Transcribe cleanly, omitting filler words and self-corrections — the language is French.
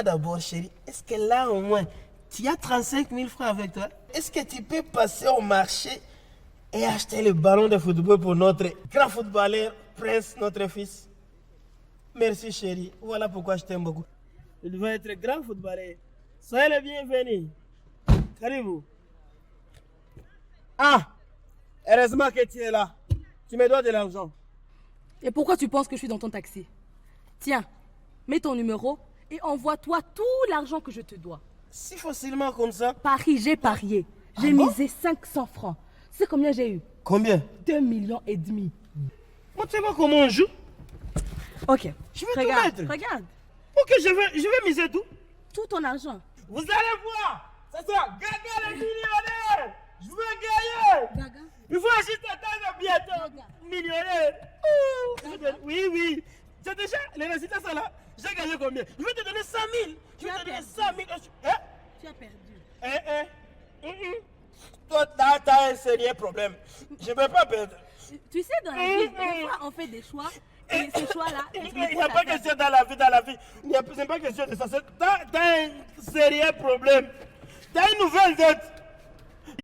D'abord, chérie, est-ce que là au moins, tu as 35 000 francs avec toi? Est-ce que tu peux passer au marché et acheter le ballon de football pour notre grand footballeur, Prince, notre fils? Merci, chérie. Voilà pourquoi je t'aime beaucoup. Il va être grand footballeur. Soyez le bienvenu. Caribou. Ah, heureusement que tu es là. Tu me dois de l'argent. Et pourquoi tu penses que je suis dans ton taxi? Tiens, mets ton numéro et envoie-toi tout l'argent que je te dois. Si facilement comme ça? Paris, j'ai parié. J'ai misé 500 francs. Tu sais combien j'ai eu? Combien? 2,5 millions. Montre-moi comment on joue. Ok. Je vais Regarde, tout mettre. regarde. Ok, je vais miser tout. Tout ton argent. Vous allez voir. Ça sera Gaga le millionnaire. Je veux gagner. Gaga. Il faut juste attendre bientôt. Gaga. Millionnaire. Gaga. Oui, oui. J'ai déjà les résultats sont là. J'ai gagné combien? Je vais te donner 100 000. Je vais te donner 100 000. Hein? Tu as perdu. Toi, t'as un sérieux problème. Je ne peux pas perdre. Tu sais, dans la vie, des fois, on fait des choix. Et ces choix-là, Il n'y a pas question dans la vie. Il n'y a pas question de ça. T'as un sérieux problème. T'as une nouvelle dette.